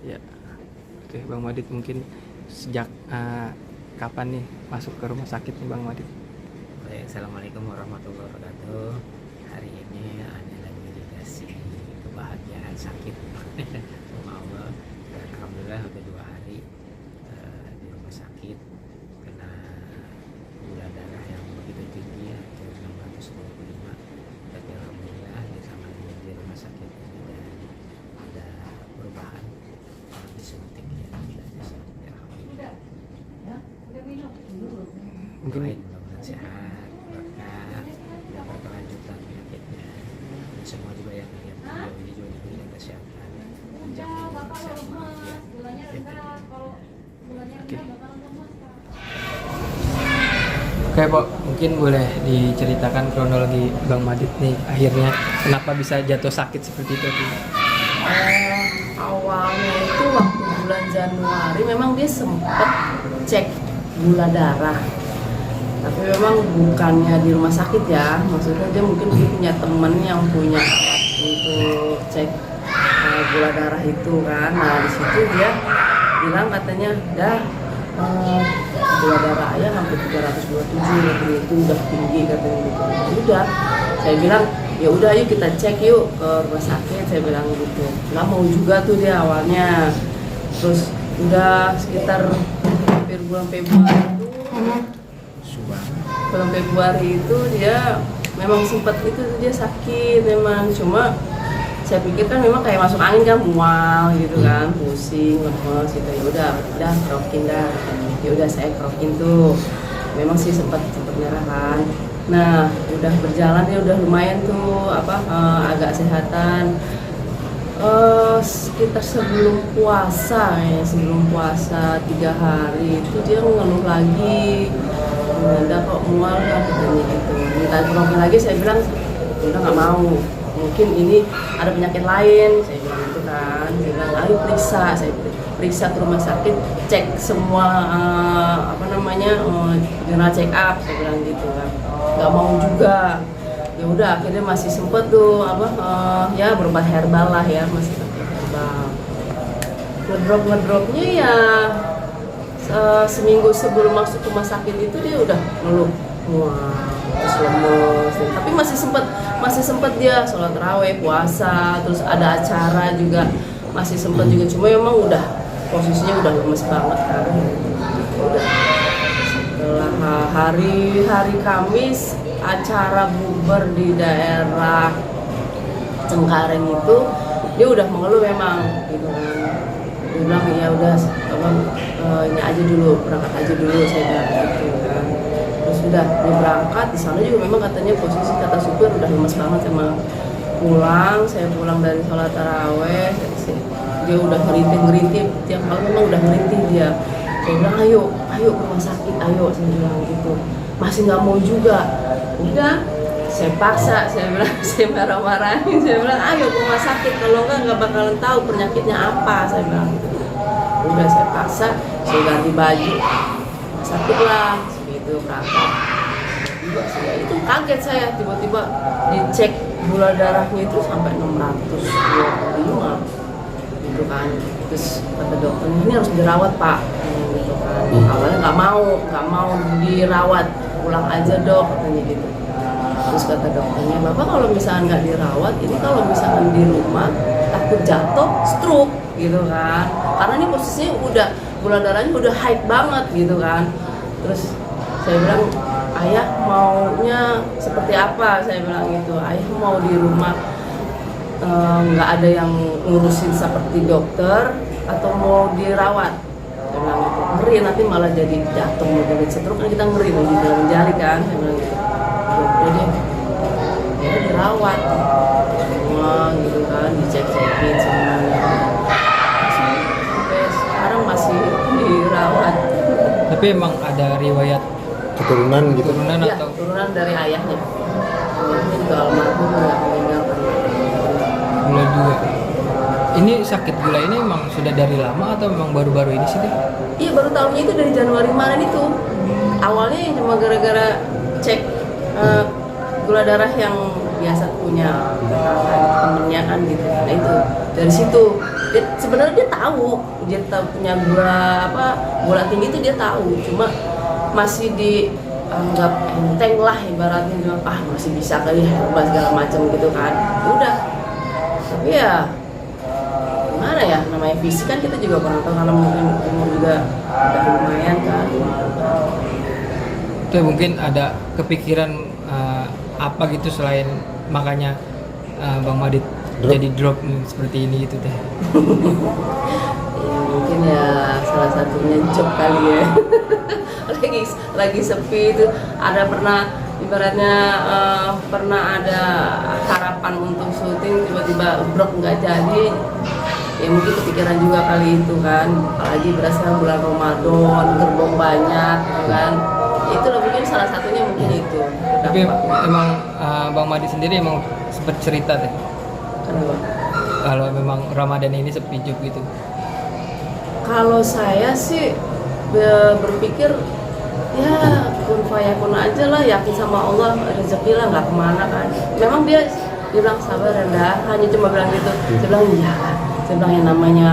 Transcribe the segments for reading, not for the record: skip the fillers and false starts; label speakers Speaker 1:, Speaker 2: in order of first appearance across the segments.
Speaker 1: Ya, oke Bang Madit, mungkin sejak kapan nih masuk ke rumah sakit nih Bang Madit?
Speaker 2: Baik, Assalamualaikum warahmatullahi wabarakatuh. Hari ini Anda lagi dikasih kebahagiaan sakit sama Allah. Dan alhamdulillah udah 2 hari di rumah sakit kena gula darah yang begitu tinggi, yaitu 625. Tapi alhamdulillah sama di rumah sakit ini dan ada perubahan disuntik ya, alhamdulillah.
Speaker 1: Mungkin
Speaker 2: Mudah-mudahan sehat, berkah, tidak berkelanjutan penyakitnya. Dan semua juga yang lihat video ini juga diberikan kesehatan, menjamin sehat walafiat.
Speaker 1: Oke Pak, mungkin boleh diceritakan kronologi Bang Madit nih akhirnya kenapa bisa jatuh sakit seperti itu?
Speaker 3: Awalnya itu waktu bulan Januari memang dia sempat cek gula darah, tapi memang bukannya di rumah sakit ya, maksudnya dia mungkin punya temen yang punya alat untuk cek gula darah itu kan. Nah di situ dia bilang katanya dah gula darah ayah hampir 327, katanya itu udah tinggi katanya gitu. Udah, saya bilang ya udah yuk kita cek yuk ke rumah sakit, saya bilang gitu. Nggak mau juga tuh dia awalnya. Terus udah sekitar hampir bulan Februari itu, bulan Februari itu dia memang sempat itu dia sakit memang, cuma saya pikir kan memang kayak masuk angin kan, mual gitu kan, pusing, lemes gitu. Ya udah kerokin dah. Ya udah saya kerokin tuh. Memang sih sempat nyerah kan. Nah, udah berjalan ya udah lumayan tuh agak sehatan. Sekitar sebelum puasa 3 hari itu dia ngeluh lagi. Ada kok mual kan katanya gitu. Minta kerokin lagi, saya bilang udah nggak mau. Mungkin ini ada penyakit lain, saya bilang gitu kan. Saya bilang ayo periksa ke rumah sakit, cek semua general check up, saya bilang gitu kan. Nggak mau juga. Ya udah akhirnya masih sempet tuh ya berobat herbal lah ya, masih pakai herbal. Ngedropnya ya seminggu sebelum masuk rumah sakit itu dia udah ngeluh terus lemes, tapi masih sempet dia sholat raweh, puasa, terus ada acara juga masih sempet juga, cuma memang udah posisinya udah lemes banget kan. Udah setelah hari Kamis acara bubar di daerah Cengkareng itu dia udah mengeluh memang gitu kan. Dia bilang ya udah ini aja dulu, berangkat aja dulu, saya bilang gitu kan. Terus udah dia berangkat, di sana juga memang katanya posisi kata supir udah lemes banget emang. Saya pulang dari sholat taraweh, dia udah ngerintih tiap malam, memang udah ngerintih dia. Saya bilang ayo ke rumah sakit, ayo, saya bilang gitu. Masih nggak mau juga. Udah, saya paksa, saya bilang, saya marah-marahin, saya bilang ayo ke rumah sakit, kalau nggak bakalan tahu penyakitnya apa, saya bilang gitu. Udah saya paksa, saya ganti baju, sakit lah, segitu berangkat. Tiba saya itu kaget, saya tiba-tiba dicek gula darahnya itu sampai 625 gitu kan. Terus kata dokter ini harus dirawat pak, gitu kan. Awalnya nggak mau dirawat, pulang aja dok katanya gitu. Terus kata dokternya, bapak kalau misalnya nggak dirawat, ini kalau misalkan di rumah takut jatuh, stroke gitu kan. Karena ini posisinya udah gula darahnya udah high banget gitu kan. Terus saya bilang, ayah maunya seperti apa? Saya bilang gitu, ayah mau di rumah nggak ada yang ngurusin seperti dokter atau mau dirawat? Saya bilang gitu, ngeri nanti malah jadi jatuh jadi stroke kan kita ngeri nih di dalam jari kan, saya bilang gitu. Udah deh, ya dirawat semua gitu kan, dicek-cekin semuanya. Sampai sekarang masih dirawat.
Speaker 1: Tapi emang ada riwayat
Speaker 4: Keturunan gitu.
Speaker 1: turunan
Speaker 3: Iya,
Speaker 1: atau
Speaker 3: turunan dari ayahnya. Ayahnya juga almarhum nggak meninggal karena
Speaker 1: gula juga? Ini sakit gula ini emang sudah dari lama atau memang baru-baru ini sih Teh?
Speaker 3: iya baru tahunya itu dari Januari kemarin itu. Awalnya yang cuma gara-gara cek gula darah yang biasa punya temennya kan gitu. Nah itu dari situ sebenarnya dia tahu punya gula tinggi itu dia tahu, cuma masih dianggap enteng lah ibaratnya, masih bisa kali herbal segala macam gitu kan. Udah, tapi ya gimana ya, namanya fisik kan kita juga kurang tahu, karena mungkin umur juga udah lumayan kan.
Speaker 1: Teh mungkin ada kepikiran apa gitu selain makanya Bang Madit jadi drop seperti ini gitu Teh?
Speaker 3: Ya, mungkin ya salah satunya job kali ya. lagi sepi itu, ada pernah ibaratnya pernah ada harapan untuk syuting, tiba-tiba brok nggak jadi. Ya mungkin kepikiran juga kali itu kan, apalagi berasa bulan Ramadan, gerbong banyak gitu kan. Itulah mungkin salah satunya mungkin itu.
Speaker 1: Tapi emang Bang Madit sendiri emang sempat cerita Teh
Speaker 3: Kenapa?
Speaker 1: kalau memang Ramadan ini sepi job gitu.
Speaker 3: Kalau saya sih berpikir ya kun fayakun aja lah, yakin sama Allah, rezeki lah nggak kemana kan. Memang dia bilang sabar rendah, hanya cuma bilang gitu. Saya bilang iya kan. Saya bilang yang namanya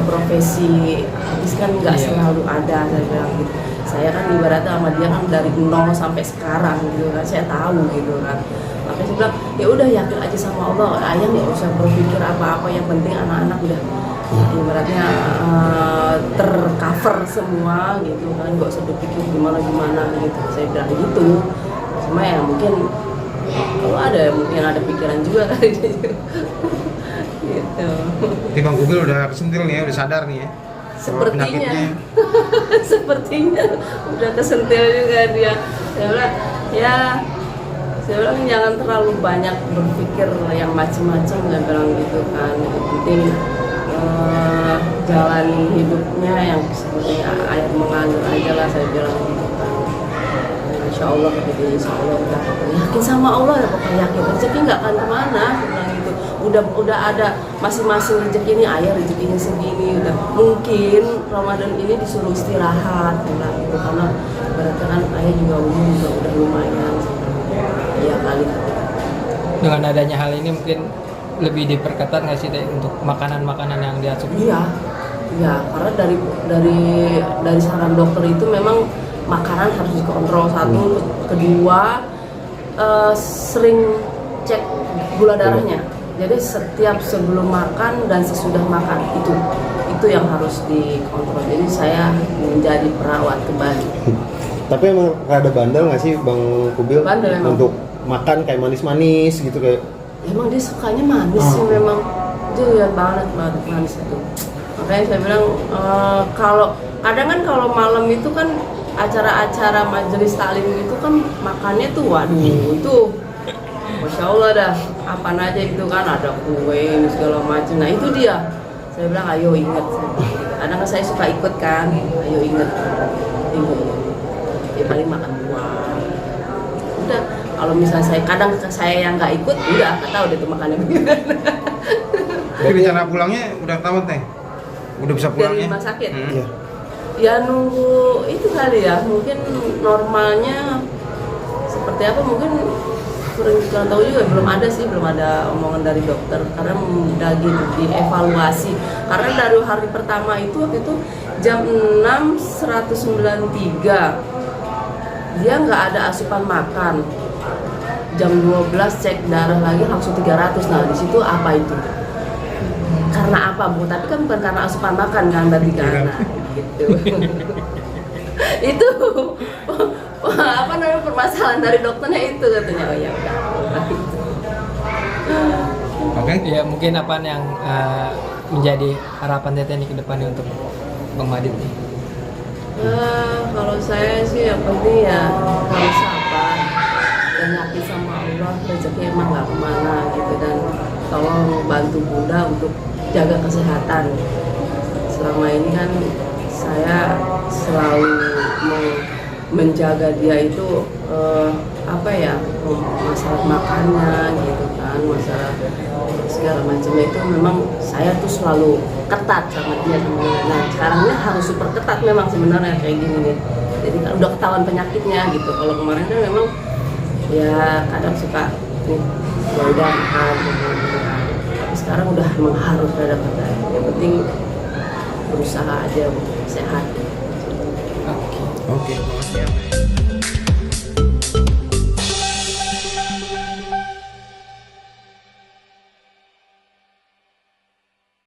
Speaker 3: profesi habis kan nggak selalu ada, saya bilang gitu. Saya kan ibaratnya sama dia kan dari nol sampai sekarang gitu kan, saya tahu gitu kan. Makanya saya bilang ya udah yakin aja sama Allah, ayah nggak usah berpikir apa-apa, yang penting anak-anak udah ibaratnya tercover semua gitu kan, nggak usah berpikir gimana gitu. Saya bilang gitu. Cuma ya mungkin kalau ada mungkin ada pikiran juga kali dia juga. Gitu.
Speaker 4: Tapi Bang Kubil udah kesentil nih ya, udah sadar nih ya.
Speaker 3: Sepertinya sepertinya udah kesentil juga dia. Saya bilang jangan terlalu banyak berpikir yang macam-macam, saya bilang gitu kan. Yang penting jalani hidupnya yang seperti air mengalir aja lah, saya bilang gitu kan. Insya Allah gitu, insya Allah udah yakin sama Allah ya, pokoknya yakin rezeki nggak akan kemana, saya bilang gitu. Udah ada masing-masing rezeki ini, ayah rezekinya segini, udah mungkin Ramadan ini disuruh istirahat, saya bilang gitu, karena berarti kan ayah juga umur juga udah lumayan, iya kali.
Speaker 1: Dengan adanya hal ini mungkin lebih diperketat nggak sih Teh untuk makanan-makanan yang diasup?
Speaker 3: Iya, karena dari saran dokter itu memang makanan harus dikontrol, satu, kedua sering cek gula darahnya. Jadi setiap sebelum makan dan sesudah makan itu yang harus dikontrol. Jadi saya menjadi perawat kembali.
Speaker 4: Tapi emang ada bandel nggak sih Bang Kubil
Speaker 3: Bandel emang.
Speaker 4: untuk makan kayak manis-manis gitu kayak?
Speaker 3: Emang dia sukanya manis sih, memang dia banget manis itu. Makanya saya bilang kadang kan kalau malam itu kan acara-acara majelis taklim itu kan makannya tuh waduh itu Masya Allah dah apaan aja gitu kan, ada kue ini segala macam. Nah itu dia, saya bilang ayo inget, kadang saya suka ikut kan, ayo inget ya paling makan buah. Udah kalau misalnya saya yang nggak ikut, udah nggak tahu deh tuh makannya gimana.
Speaker 4: Tapi rencana pulangnya udah tahu Teh? Udah bisa
Speaker 3: Dari
Speaker 4: pulangnya?
Speaker 3: rumah sakit.
Speaker 4: Iya.
Speaker 3: Ya nunggu itu kali ya, mungkin normalnya seperti apa mungkin kurang tahu juga, belum ada omongan dari dokter karena lagi dievaluasi. Karena dari hari pertama itu waktu itu jam 6 193 dia nggak ada asupan makan. Jam 12 cek darah lagi langsung 300. Nah di situ apa itu? Karena apa Bu? Tapi kan bukan karena asupan makan kan berarti kan? Nah, gitu. Itu apa namanya permasalahan dari dokternya itu katanya. Oh ya udah.
Speaker 4: Oke.
Speaker 1: Ya mungkin apa yang menjadi harapan Teteh nih ke depannya untuk Bang Madit nih?
Speaker 3: Kalau saya sih yang penting ya harus sabar dan yakin sama Allah, rezeki emang nggak kemana gitu, dan tolong bantu Bunda untuk jaga kesehatan. Selama ini kan saya selalu menjaga dia itu masalah makannya gitu kan, masalah segala macamnya itu memang saya tuh selalu ketat sama dia. Nah sekarang ini harus super ketat memang sebenarnya kayak gini nih, jadi kan udah ketahuan penyakitnya gitu. Kalau kemarin kan memang ya kadang suka nih ya udah makan gitu kan, tapi sekarang udah memang harus ada kata. Yang penting berusaha aja sehat.
Speaker 1: Oke.
Speaker 4: Oke, makasih ya.